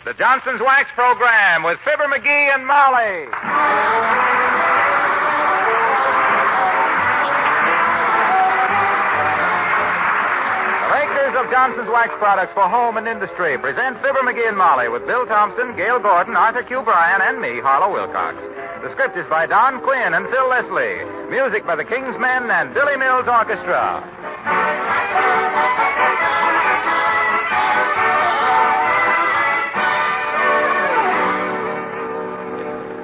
the Johnson's Wax Program with Fibber McGee and Molly. The makers of Johnson's Wax products for home and industry present Fibber McGee and Molly with Bill Thompson, Gail Gordon, Arthur Q. Bryan, and me, Harlow Wilcox. The script is by Don Quinn and Phil Leslie. Music by the King's Men and Billy Mills Orchestra.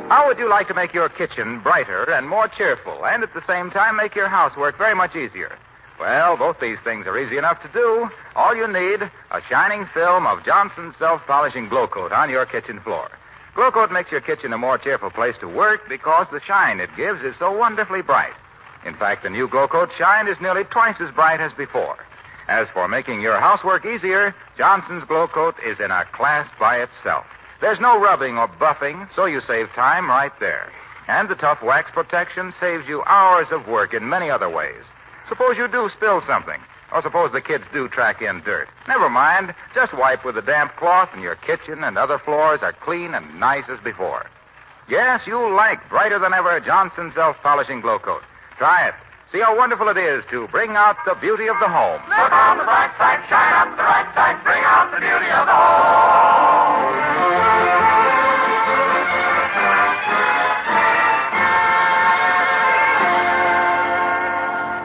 How would you like to make your kitchen brighter and more cheerful, and at the same time make your housework very much easier? Well, both these things are easy enough to do. All you need, a shining film of Johnson's self-polishing Glow Coat on your kitchen floor. Glow Coat makes your kitchen a more cheerful place to work because the shine it gives is so wonderfully bright. In fact, the new Glow Coat shine is nearly twice as bright as before. As for making your housework easier, Johnson's Glow Coat is in a class by itself. There's no rubbing or buffing, so you save time right there. And the tough wax protection saves you hours of work in many other ways. Suppose you do spill something, or suppose the kids do track in dirt. Never mind. Just wipe with a damp cloth, and your kitchen and other floors are clean and nice as before. Yes, you'll like brighter than ever Johnson's self-polishing Glow Coat. Try it. See how wonderful it is to bring out the beauty of the home. Look on the bright side, shine up the right side, bring out the beauty of the home.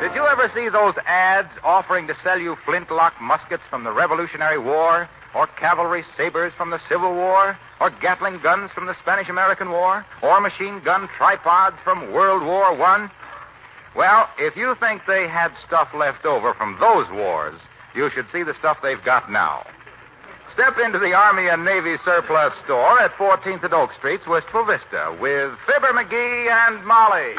Did you ever see those ads offering to sell you flintlock muskets from the Revolutionary War, or cavalry sabers from the Civil War, or Gatling guns from the Spanish-American War, or machine gun tripods from World War I? Well, if you think they had stuff left over from those wars, you should see the stuff they've got now. Step into the Army and Navy surplus store at 14th and Oak Streets, Wistful Vista, with Fibber McGee and Molly.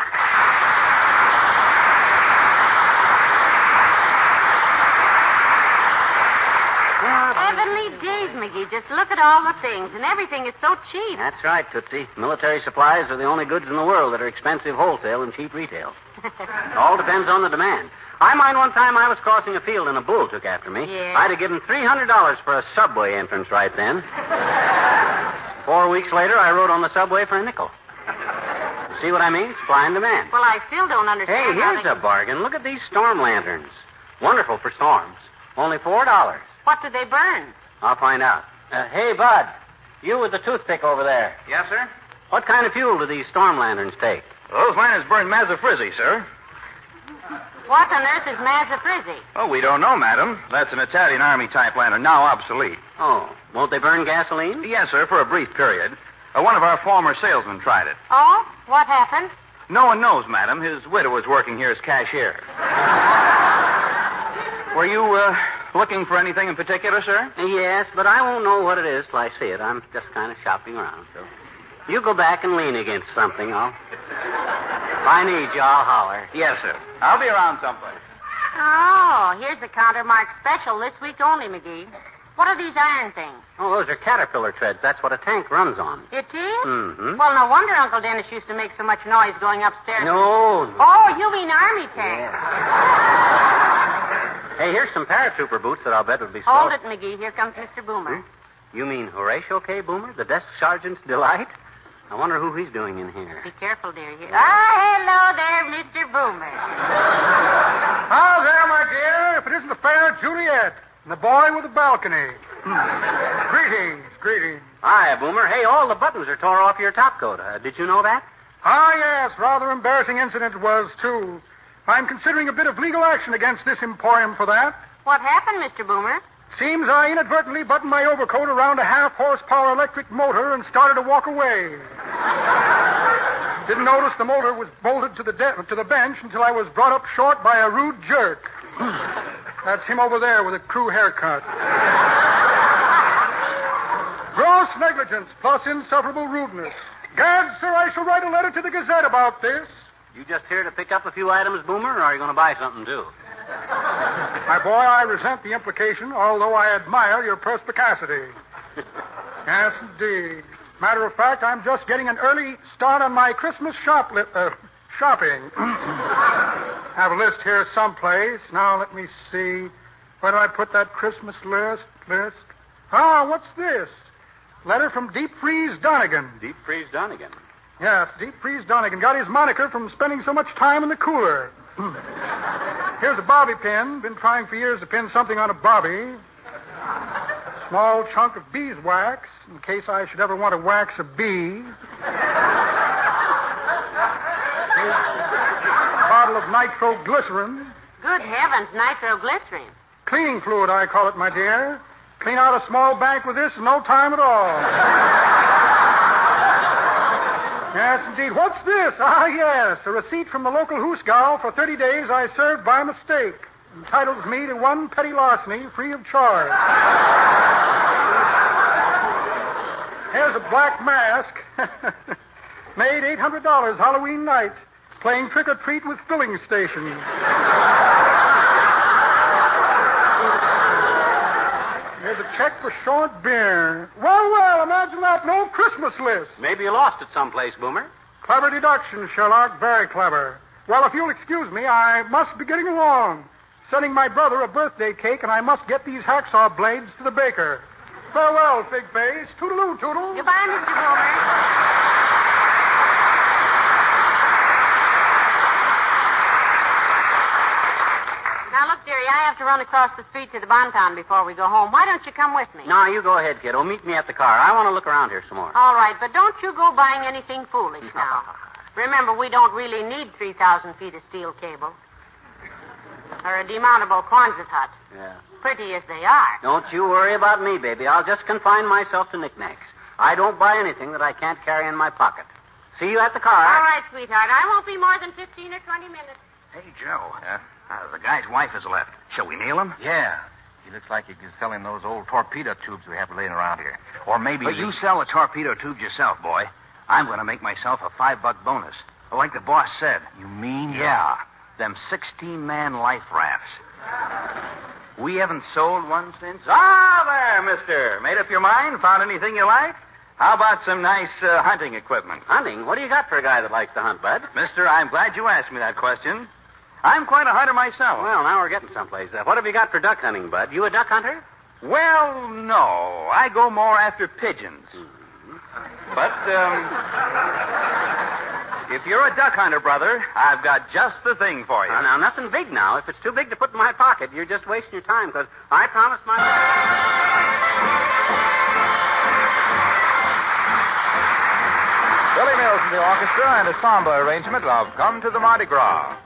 Heavenly days, McGee. Just look at all the things, and everything is so cheap. That's right, Tootsie. Military supplies are the only goods in the world that are expensive wholesale and cheap retail. It all depends on the demand. I mind one time I was crossing a field and a bull took after me. Yeah. I'd have given $300 for a subway entrance right then. 4 weeks later, I rode on the subway for a nickel. See what I mean? Supply and demand. Well, I still don't Hey, understand. here's a bargain. Look at these storm lanterns. Wonderful for storms. Only $4. What do they burn? I'll find out. Hey, Bud, you with the toothpick over there. Yes, sir? What kind of fuel do these storm lanterns take? Those lanterns burn Mazafrizzi, sir. What on earth is Mazafrizzi? Oh, we don't know, madam. That's an Italian Army-type lantern, now obsolete. Oh, won't they burn gasoline? Yes, sir, for a brief period. One of our former salesmen tried it. Oh? What happened? No one knows, madam. His widow is working here as cashier. Were you, looking for anything in particular, sir? Yes, but I won't know what it is till I see it. I'm just kind of shopping around, so... You go back and lean against something. If I need you, I'll holler. Yes, sir. I'll be around someplace. Oh, here's the counter marked special this week only, McGee. What are these iron things? Oh, those are caterpillar treads. That's what a tank runs on. It is? Mm-hmm. Well, no wonder Uncle Dennis used to make so much noise going upstairs. No. Oh, you mean army tank. Yeah. Hey, here's some paratrooper boots that I'll bet would be slow. Hold it, McGee. Here comes Mr. Boomer. You mean Horatio K. Boomer, the desk sergeant's delight? I wonder who he's doing in here. Be careful, dear. Hello there, Mr. Boomer. How's there, my dear? If it isn't the fair Juliet and the boy with the balcony. Greetings. Hi, Boomer. Hey, all the buttons are tore off your topcoat. Did you know that? Ah, yes. Rather embarrassing incident it was, too. I'm considering a bit of legal action against this emporium for that. What happened, Mr. Boomer? Seems I inadvertently buttoned my overcoat around a half-horsepower electric motor and started to walk away. Didn't notice the motor was bolted to the bench until I was brought up short by a rude jerk. That's him over there with a crew haircut. Gross negligence plus insufferable rudeness. Gad, sir, I shall write a letter to the Gazette about this. You just here to pick up a few items, Boomer, or are you going to buy something, too? My boy, I resent the implication, although I admire your perspicacity. Yes, indeed. Matter of fact, I'm just getting an early start on my Christmas shopping. Have a list here someplace. Now, let me see. Where did I put that Christmas list? Ah, what's this? Letter from Deep Freeze Donegan. Deep Freeze Donegan. Yes, Deep Freeze Donegan got his moniker from spending so much time in the cooler. Here's a bobby pin. Been trying for years to pin something on a bobby. Small chunk of beeswax, in case I should ever want to wax a bee. A bottle of nitroglycerin. Good heavens, nitroglycerin. Cleaning fluid, I call it, my dear. Clean out a small bank with this in no time at all. Yes, indeed. What's this? Ah, yes. A receipt from the local hoosgow for 30 days I served by mistake. Entitles me to one petty larceny free of charge. Here's a black mask. Made $800 Halloween night. Playing trick-or-treat with filling stations. Here's a check for short beer. Well, imagine that. No Christmas list. Maybe you lost it someplace, Boomer. Clever deduction, Sherlock. Very clever. Well, if you'll excuse me, I must be getting along. Sending my brother a birthday cake, and I must get these hacksaw blades to the baker. Farewell, Fig Face. Toodaloo, toodle. Goodbye, Mr. Boomer. Now, look, dearie, I have to run across the street to the Bonton before we go home. Why don't you come with me? No, you go ahead, kiddo. Meet me at the car. I want to look around here some more. All right, but don't you go buying anything foolish now. Remember, we don't really need 3,000 feet of steel cable. Or a demountable Quonset hut. Yeah. Pretty as they are. Don't you worry about me, baby. I'll just confine myself to knickknacks. I don't buy anything that I can't carry in my pocket. See you at the car. All right, sweetheart. I won't be more than 15 or 20 minutes. Hey, Joe. The guy's wife has left. Shall we nail him? Yeah. He looks like he can sell him those old torpedo tubes we have laying around here. Or maybe... But you sell the torpedo tubes yourself, boy. I'm going to make myself a $5 bonus. Like the boss said. You mean? Yeah. Them 16-man life rafts. We haven't sold one since... Ah, there, mister. Made up your mind? Found anything you like? How about some nice hunting equipment? Hunting? What do you got for a guy that likes to hunt, Bud? Mister, I'm glad you asked me that question. I'm quite a hunter myself. Well, now we're getting someplace. What have you got for duck hunting, Bud? You a duck hunter? Well, no. I go more after pigeons. But, if you're a duck hunter, brother, I've got just the thing for you. Now, nothing big now. If it's too big to put in my pocket, you're just wasting your time, because I promised my... Billy Mills and the orchestra and a samba arrangement of Come to the Mardi Gras.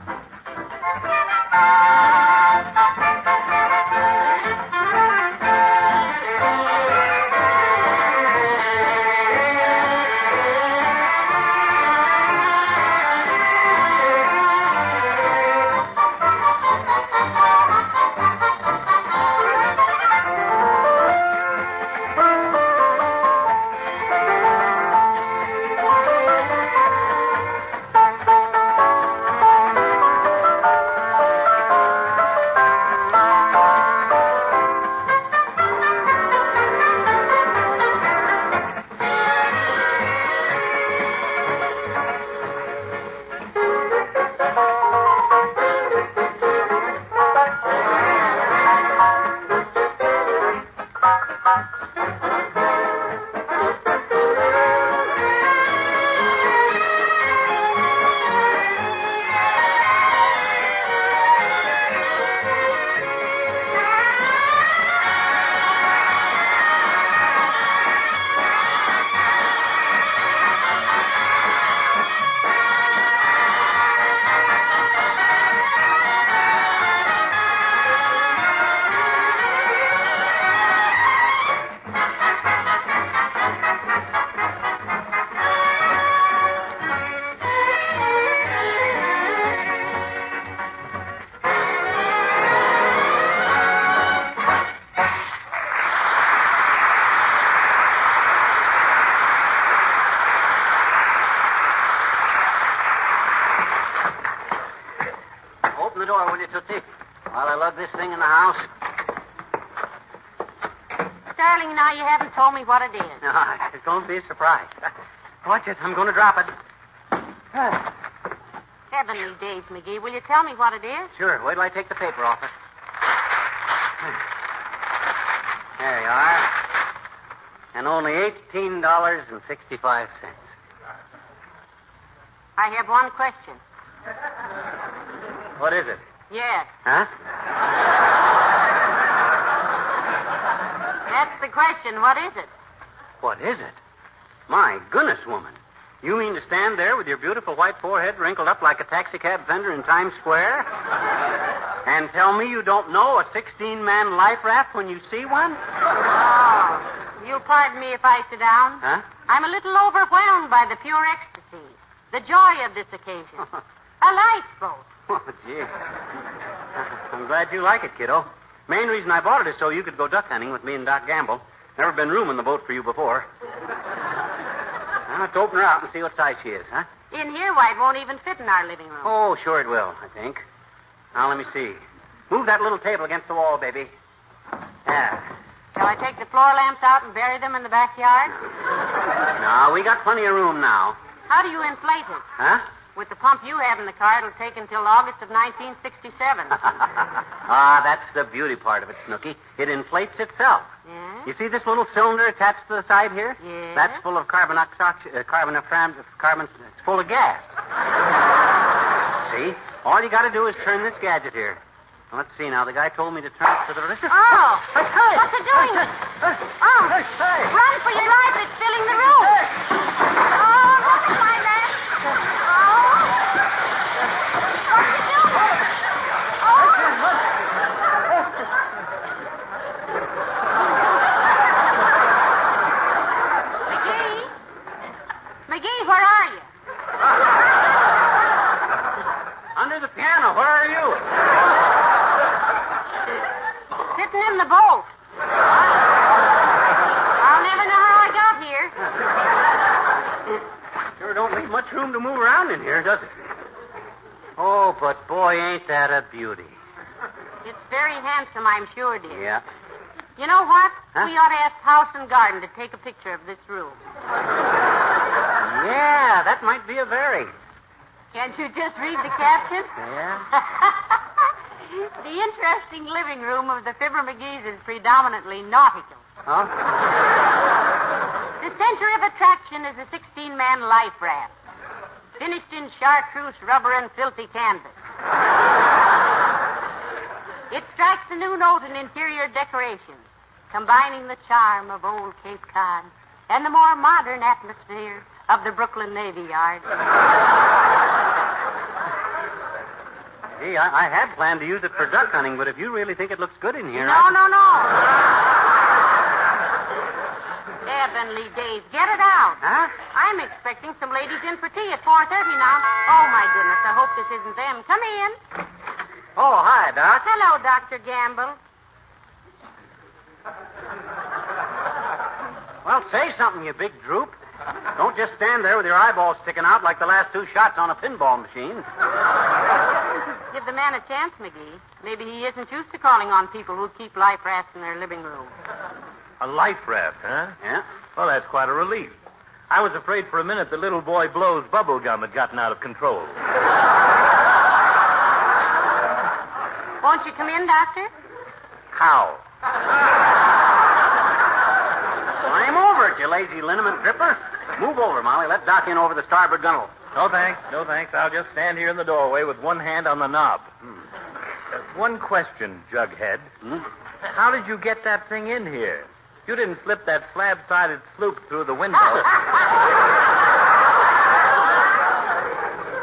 Open the door, will you, Tootsie? While I lug this thing in the house. Darling, now you haven't told me what it is. No, it's going to be a surprise. Watch it. I'm going to drop it. Heavenly days, McGee. Will you tell me what it is? Sure. Wait till I take the paper off it. There you are. And only $18.65. I have one question. What is it? Yes. Huh? That's the question. What is it? What is it? My goodness, woman. You mean to stand there with your beautiful white forehead wrinkled up like a taxicab fender in Times Square and tell me you don't know a 16-man life raft when you see one? Oh, you'll pardon me if I sit down? Huh? I'm a little overwhelmed by the pure ecstasy, the joy of this occasion. A lifeboat. Oh, gee. I'm glad you like it, kiddo. Main reason I bought it is so you could go duck hunting with me and Doc Gamble. Never been room in the boat for you before. Now, let's open her out and see what size she is, huh? In here, why, it won't even fit in our living room. Oh, sure it will, I think. Now, let me see. Move that little table against the wall, baby. Yeah. Shall I take the floor lamps out and bury them in the backyard? No, we got plenty of room now. How do you inflate it? Huh? With the pump you have in the car, it'll take until August of 1967. That's the beauty part of it, Snooky. It inflates itself. Yeah? You see this little cylinder attached to the side here? Yeah. That's full of carbon. It's full of gas. See? All you got to do is turn this gadget here. Now, let's see now. The guy told me to turn it to the... Oh! Hey! What's it doing? Oh! Hey! Run for your life. It's filling the room. Oh, look at my leg. Oh! What's it doing? Oh! McGee, where are you? Under the piano. Where are you? Sitting in the boat. I'll never know how I got here. Sure don't leave much room to move around in here, does it? Oh, but boy, ain't that a beauty. It's very handsome, I'm sure, dear. Yeah. You know what? Huh? We ought to ask House and Garden to take a picture of this room. Yeah, that might be a very. Can't you just read the caption? Yeah? The interesting living room of the Fibber McGees is predominantly nautical. Huh? The center of attraction is a 16-man life raft, finished in chartreuse, rubber, and filthy canvas. It strikes a new note in interior decoration, combining the charm of old Cape Cod and the more modern atmosphere of the Brooklyn Navy Yard. Gee, I had planned to use it for duck hunting, but if you really think it looks good in here... No. Heavenly days. Get it out. Huh? I'm expecting some ladies in for tea at 4:30 now. Oh, my goodness. I hope this isn't them. Come in. Oh, hi, Doc. Hello, Dr. Gamble. Well, say something, you big droop. Don't just stand there with your eyeballs sticking out like the last two shots on a pinball machine. Give the man a chance, McGee. Maybe he isn't used to calling on people who keep life rafts in their living room. A life raft, huh? Yeah? Well, that's quite a relief. I was afraid for a minute the little boy Blow's bubble gum had gotten out of control. Won't you come in, Doctor? How? Climb over it, you lazy liniment dripper. Move over, Molly. Let Doc in over the starboard gunwale. No, thanks. No, thanks. I'll just stand here in the doorway with one hand on the knob. One question, Jughead. How did you get that thing in here? You didn't slip that slab-sided sloop through the window.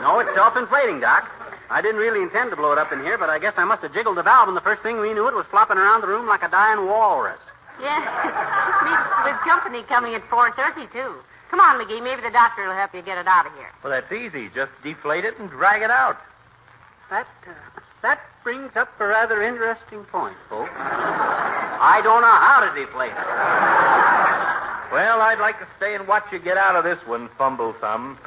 No, it's self-inflating, Doc. I didn't really intend to blow it up in here, but I guess I must have jiggled the valve, and the first thing we knew, it was flopping around the room like a dying walrus. Yeah. With company coming at 4:30, too. Come on, McGee. Maybe the doctor will help you get it out of here. Well, that's easy. Just deflate it and drag it out. That brings up a rather interesting point, folks. I don't know how to deflate it. Well, I'd like to stay and watch you get out of this one, Fumblethumb.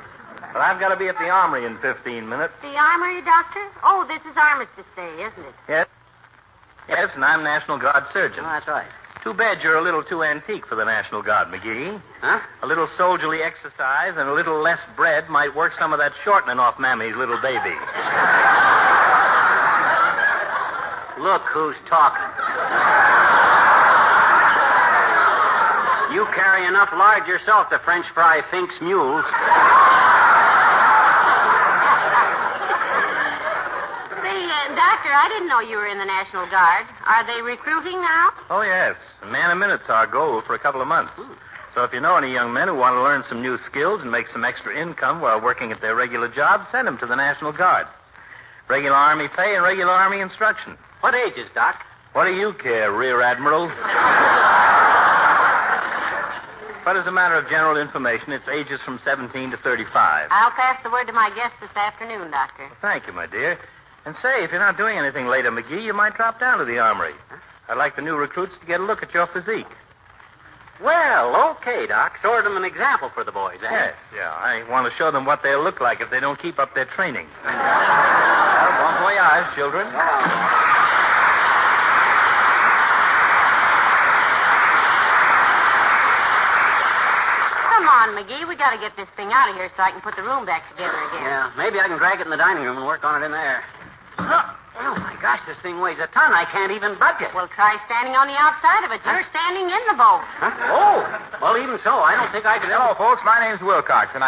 But I've got to be at the armory in 15 minutes. The armory, Doctor? Oh, this is Armistice Day, isn't it? Yes. Yes, and I'm National Guard surgeon. Oh, that's right. Too bad you're a little too antique for the National Guard, McGee. Huh? A little soldierly exercise and a little less bread might work some of that shortening off Mammy's little baby. Look who's talking. You carry enough lard yourself to French fry Fink's mules. Doctor, I didn't know you were in the National Guard. Are they recruiting now? Oh, yes. A man a minute's our goal for a couple of months. So if you know any young men who want to learn some new skills and make some extra income while working at their regular jobs, send them to the National Guard. Regular Army pay and regular Army instruction. What ages, Doc? What do you care, Rear Admiral? But as a matter of general information, it's ages from 17 to 35. I'll pass the word to my guest this afternoon, Doctor. Well, thank you, my dear. And say, if you're not doing anything later, McGee, you might drop down to the armory. I'd like the new recruits to get a look at your physique. Well, okay, Doc. Sort of an example for the boys, eh? Yes, yeah. I want to show them what they'll look like if they don't keep up their training. Well, bon voyage, children. Come on, McGee. We got to get this thing out of here so I can put the room back together again. Yeah, maybe I can drag it in the dining room and work on it in there. Oh, my gosh, this thing weighs a ton. I can't even budge it. Well, try standing on the outside of it. You're standing in the boat. Huh? Oh, well, even so, I don't think I could Hello, folks. My name's Wilcox, and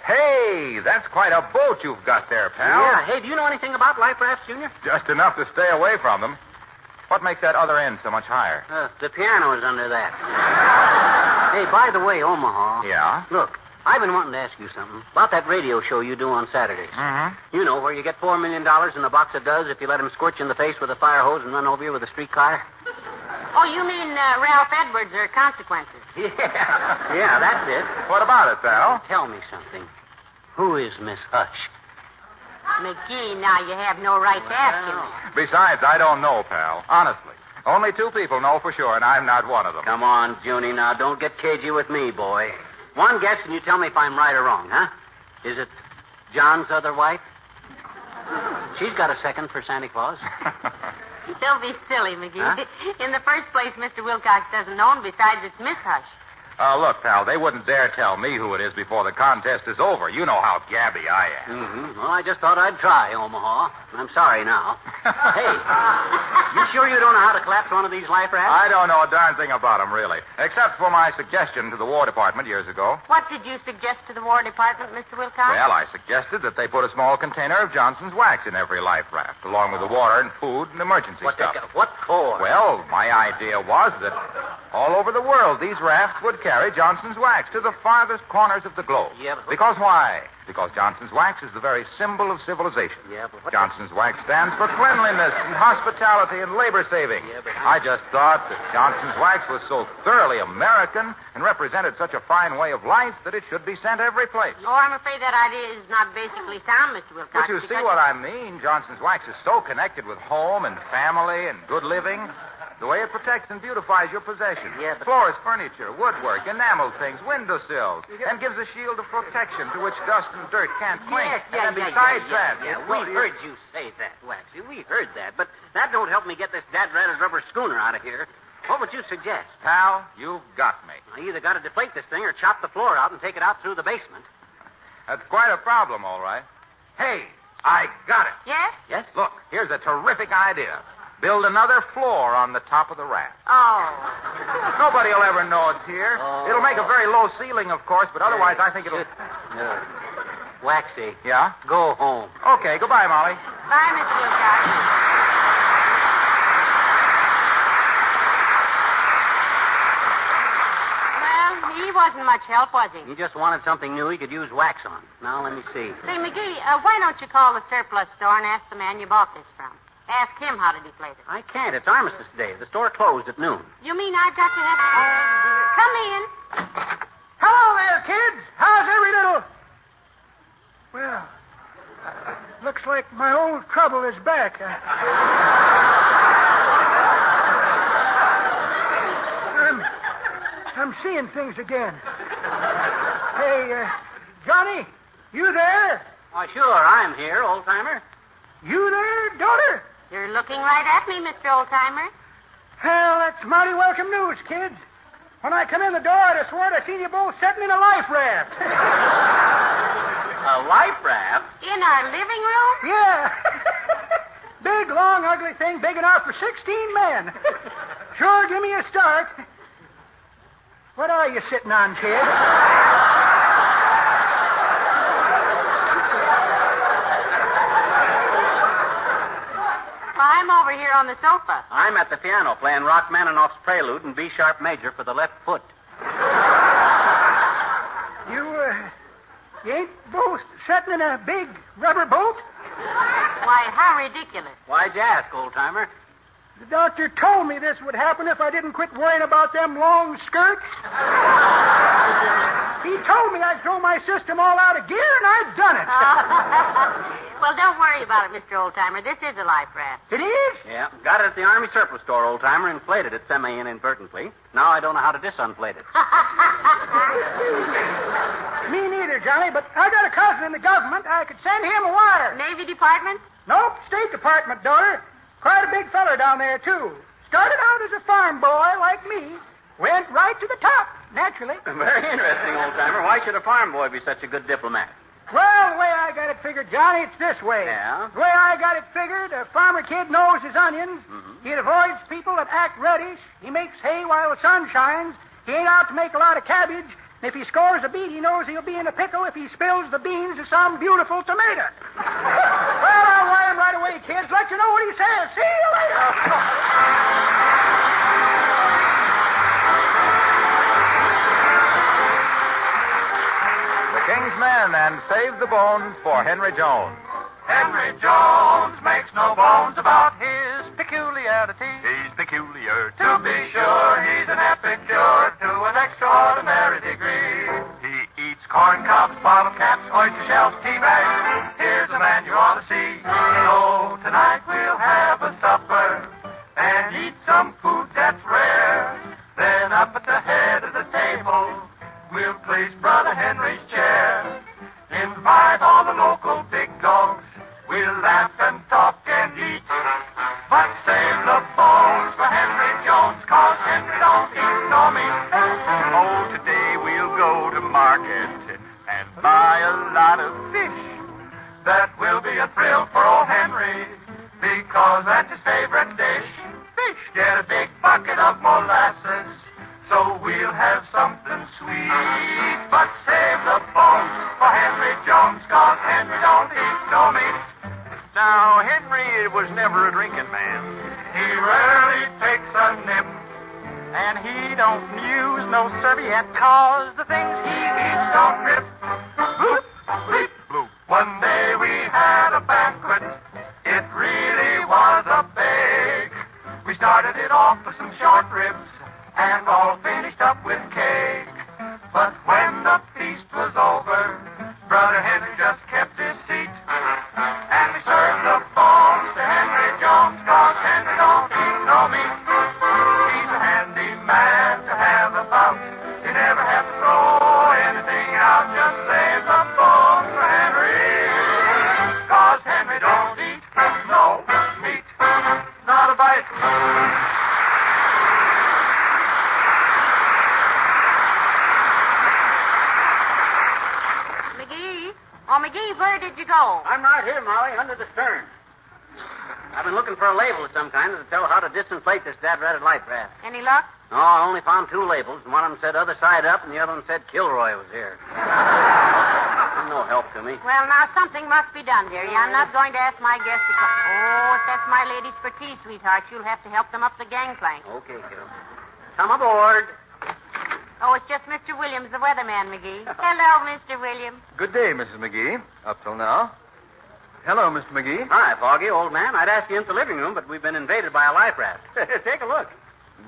Hey, that's quite a boat you've got there, pal. Yeah. Hey, do you know anything about life rafts, Junior? Just enough to stay away from them. What makes that other end so much higher? The piano is under that. Hey, by the way, Omaha. Yeah? Look, I've been wanting to ask you something about that radio show you do on Saturdays. Mm-hmm. You know, where you get $4 million in a box of duds if you let him scorch you in the face with a fire hose and run over you with a streetcar? Oh, you mean Ralph Edwards or Consequences? Yeah, that's it. What about it, pal? Tell me something. Who is Miss Hush? McGee, now you have no right to ask him. Besides, I don't know, pal. Honestly. Only 2 people know for sure, and I'm not one of them. Come on, Junie, now. Don't get cagey with me, boy. One guess, and you tell me if I'm right or wrong, huh? Is it John's other wife? She's got a second for Santa Claus. Don't be silly, McGee. Huh? In the first place, Mr. Wilcox doesn't know, and besides, it's Miss Hush. Look, pal, they wouldn't dare tell me who it is before the contest is over. You know how gabby I am. Mm-hmm. Well, I just thought I'd try, Omaha. I'm sorry now. Hey, you sure you don't know how to collapse one of these life rafts? I don't know a darn thing about them, really. Except for my suggestion to the War Department years ago. What did you suggest to the War Department, Mr. Wilcox? Well, I suggested that they put a small container of Johnson's wax in every life raft, along with the water and food and emergency stuff. What for? Well, my idea was that all over the world, these rafts would carry Johnson's wax to the farthest corners of the globe. Yeah, but... Because why? Because Johnson's wax is the very symbol of civilization. Yeah, but what... Johnson's wax stands for cleanliness and hospitality and labor saving. Yeah, but... I just thought that Johnson's wax was so thoroughly American and represented such a fine way of life that it should be sent every place. Oh, I'm afraid that idea is not basically sound, Mr. Wilcox. But you see what I mean? Johnson's wax is so connected with home and family and good living. The way it protects and beautifies your possessions. Yeah, but... Floors, furniture, woodwork, enameled things, windowsills, and gives a shield of protection to which dust and dirt can't cling. And besides that... We heard you say that, Waxy. We heard that. But that don't help me get this dad-ratted rubber schooner out of here. What would you suggest? Pal, you've got me. I either got to deflate this thing or chop the floor out and take it out through the basement. That's quite a problem, all right. Hey, I got it. Yes? Yes? Look, here's a terrific idea. Build another floor on the top of the raft. Oh. Nobody will ever know it's here. Oh. It'll make a very low ceiling, of course, but otherwise I think it'll... Waxy. Yeah? Go home. Okay, goodbye, Molly. Bye, Mr. Wilcox. Well, he wasn't much help, was he? He just wanted something new he could use wax on. Now, let me see. Say, McGee, why don't you call the surplus store and ask the man you bought this from? Ask him how to deflate it. I can't. It's Armistice Day. The store closed at noon. You mean I've got to have... Oh, dear. Come in. Hello there, kids. How's every little... Well, looks like my old trouble is back. I'm seeing things again. Hey, Johnny, you there? Why, sure, I'm here, old-timer. You there, daughter? You're looking right at me, Mr. Oldtimer. Well, that's mighty welcome news, kids. When I come in the door, I'd have sworn I seen you both sitting in a life raft. A life raft? In our living room? Yeah. Big, long, ugly thing, big enough for 16 men. Sure, give me a start. What are you sitting on, kid? Well, I'm over here on the sofa. I'm at the piano playing Rachmaninoff's Prelude in B-sharp major for the left foot. You ain't both sitting in a big rubber boat? Why, how ridiculous. Why'd you ask, old-timer? The doctor told me this would happen if I didn't quit worrying about them long skirts. He told me I'd throw my system all out of gear, and I've done it. Well, don't worry about it, Mr. Oldtimer. This is a life raft. It is? Yeah, got it at the Army surplus store, old-timer, inflated it semi-inadvertently. Now I don't know how to disinflate it. Me neither, Johnny, but I got a cousin in the government. I could send him a wire. Navy Department? Nope, State Department, daughter. Quite a big feller down there, too. Started out as a farm boy like me. Went right to the top, naturally. Very interesting, old-timer. Why should a farm boy be such a good diplomat? Well, the way I got it figured, Johnny, it's this way. Yeah? The way I got it figured, a farmer kid knows his onions. Mm-hmm. He avoids people that act reddish. He makes hay while the sun shines. He ain't out to make a lot of cabbage. And if he scores a beet, he knows he'll be in a pickle if he spills the beans of some beautiful tomato. Well, I'll wire him right away, kids. Let you know what he says. See you later. The King's Men and Save the Bones for Henry Jones. Henry Jones makes no bones about his peculiarity. He's peculiar, to be sure. He's an epicure to an extraordinary degree. He eats corn cobs, bottle caps, oyster shells, tea bags. Here's a man you ought to see. So tonight we'll have a supper and eat some food that's rare. Then up at the head of the table, we'll place Brother Henry's chair. Invite all the local big dogs. We'll laugh and talk and eat. But save the bones for Henry Jones, 'cause Henry don't eat no meat. Oh, today we'll go to market and buy a lot of fish. That will be a thrill for old Henry, because that's his favorite dish. Fish. Get a big bucket of molasses, so we'll have something sweet. But save the bones for Henry Jones, 'cause Henry don't eat no meat. Now, Henry was never a drinking man. He rarely takes a nip, And he don't use no serviette, 'cause the things he eats don't rip. Bloop, bleep, bloop. One day we had a banquet. It really was a big. We started it off with some short ribs and all finished up with cake. But when the feast was over, Brother Henry just kept his seat. And we served the bones to Henry Jones, 'cause Henry don't eat no meat. He's a handy man to have about. You never have to throw anything out. Just save the bones for Henry, 'cause Henry don't eat no meat. Not a bite. McGee? Oh, McGee, where did you go? I'm right here, Molly, under the stern. I've been looking for a label of some kind to tell how to disinflate this dad-ratted life raft. Any luck? No, I only found two labels, and one of them said other side up, and the other one said Kilroy was here. No help to me. Well, now, something must be done, dearie. I'm not going to ask my guest to come. Oh, if that's my ladies for tea, sweetheart, you'll have to help them up the gangplank. Okay, kiddo. Come aboard. Oh, it's just Mr. Williams, the weatherman, McGee. Hello, Mr. Williams. Good day, Mrs. McGee. Up till now. Hello, Mr. McGee. Hi, Foggy, old man. I'd ask you into the living room, but we've been invaded by a life raft. Take a look.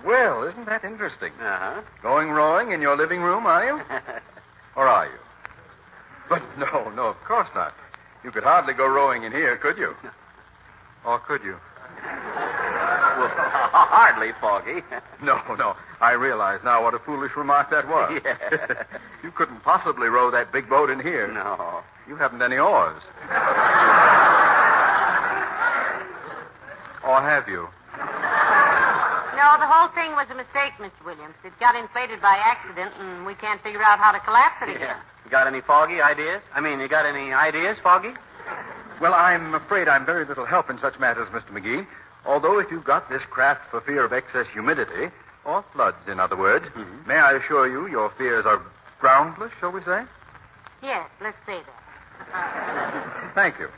Well, isn't that interesting? Uh-huh. Going rowing in your living room, are you? Or are you? But no, of course not. You could hardly go rowing in here, could you? Or could you? Well, hardly, Foggy. No. I realize now what a foolish remark that was. Yeah. You couldn't possibly row that big boat in here. No. You haven't any oars. Or have you? No, the whole thing was a mistake, Mr. Williams. It got inflated by accident, and we can't figure out how to collapse it again. Yeah. You got any Foggy ideas? You got any ideas, Foggy? Well, I'm afraid I'm very little help in such matters, Mr. McGee. Although if you've got this craft for fear of excess humidity, Or floods, in other words. Mhm. May I assure you your fears are groundless, shall we say? Yes, let's say that. Thank you.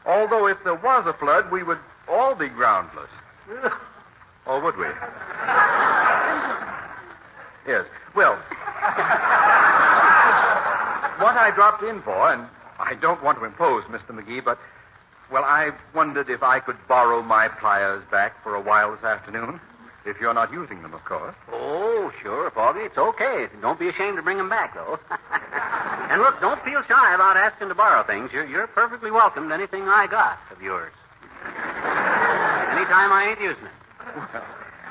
Although if there was a flood, we would all be groundless. Or would we? Yes. Well, what I dropped in for, and I don't want to impose, Mr. McGee, but, well, I wondered if I could borrow my pliers back for a while this afternoon. If you're not using them, of course. Oh, sure, Foggy. It's okay. Don't be ashamed to bring them back, though. And look, don't feel shy about asking to borrow things. You're perfectly welcome to anything I got of yours. Anytime I ain't using it. Well,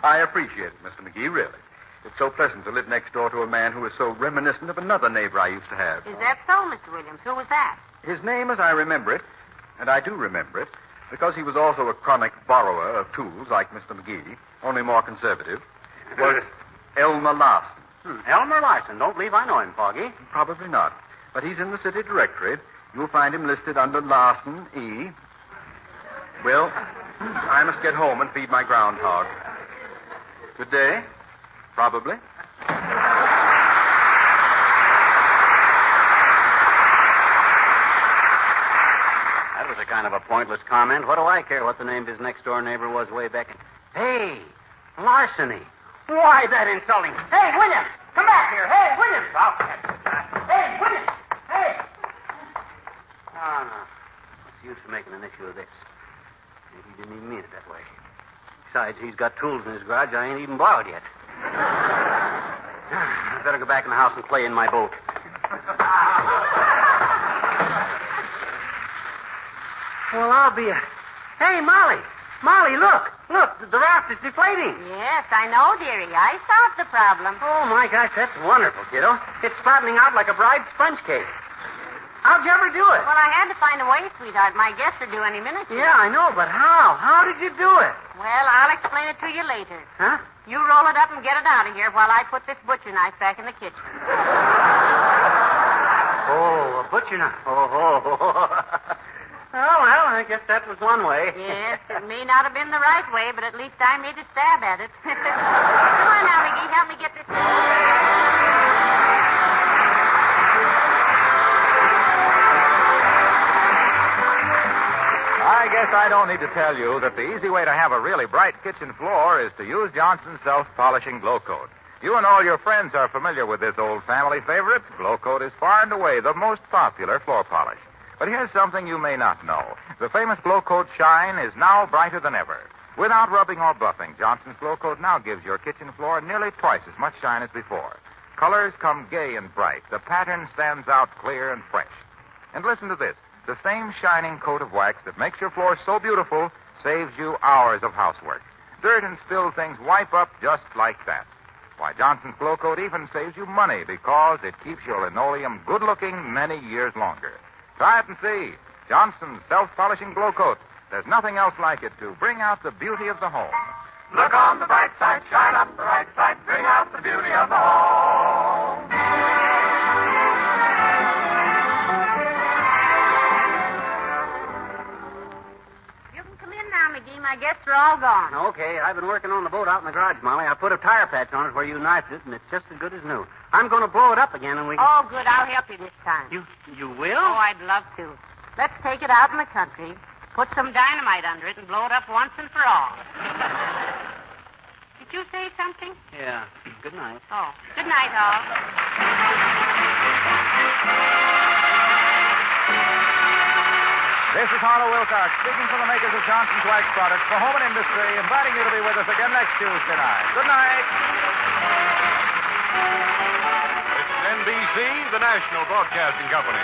I appreciate it, Mr. McGee, really. It's so pleasant to live next door to a man who is so reminiscent of another neighbor I used to have. Is that so, Mr. Williams? Who was that? His name, as I remember it, and I do remember it, because he was also a chronic borrower of tools like Mr. McGee, only more conservative, was Elmer Larson. Elmer Larson. Don't believe I know him, Foggy. Probably not. But he's in the city directory. You'll find him listed under Larson, E. Well, I must get home and feed my groundhog. Good day. Probably. That was a kind of a pointless comment. What do I care what the name of his next-door neighbor was way back in... Hey, larceny. Why, that insulting... Hey, Williams, come back here. Hey, Williams. Hey, Williams. Hey. Oh, no. What's the use of making an issue of this? Maybe he didn't even mean it that way. Besides, he's got tools in his garage I ain't even borrowed yet. I better go back in the house and play in my boat. Well, I'll be a... Hey, Molly. Molly, look. Look, the raft is deflating. Yes, I know, dearie. I solved the problem. Oh, my gosh, that's wonderful, kiddo. It's flattening out like a bride's sponge cake. How'd you ever do it? Well, I had to find a way, sweetheart. My guests are due any minute. Yeah, I know, but how? How did you do it? Well, I'll explain it to you later. Huh? You roll it up and get it out of here while I put this butcher knife back in the kitchen. Oh, a butcher knife. Oh. Oh, well, I guess that was one way. Yes, it may not have been the right way, but at least I made a stab at it. Come on now, McGee, help me get this... I guess I don't need to tell you that the easy way to have a really bright kitchen floor is to use Johnson's self-polishing Glow Coat. You and all your friends are familiar with this old family favorite. Glow Coat is far and away the most popular floor polish. But here's something you may not know. The famous Glow Coat shine is now brighter than ever. Without rubbing or buffing, Johnson's Glow Coat now gives your kitchen floor nearly twice as much shine as before. Colors come gay and bright. The pattern stands out clear and fresh. And listen to this. The same shining coat of wax that makes your floor so beautiful saves you hours of housework. Dirt and spilled things wipe up just like that. Why, Johnson's Glow Coat even saves you money because it keeps your linoleum good-looking many years longer. Try it and see. Johnson's self-polishing Glow Coat. There's nothing else like it to bring out the beauty of the home. Look on the bright side, shine up the right side, bring out the beauty of the home. You can come in now, McGee. My guests are all gone. Okay, I've been working on the boat out in the garage, Molly. I put a tire patch on it where you knifed it, and it's just as good as new. I'm going to blow it up again, and we can... Oh, good. I'll help you this time. You will? Oh, I'd love to. Let's take it out in the country, put some dynamite under it, and blow it up once and for all. Did you say something? Yeah. Good night. Oh, good night, all. This is Harlow Wilcox, speaking for the makers of Johnson's Wax Products for Home and Industry, inviting you to be with us again next Tuesday night. Good night. This is NBC, the National Broadcasting Company.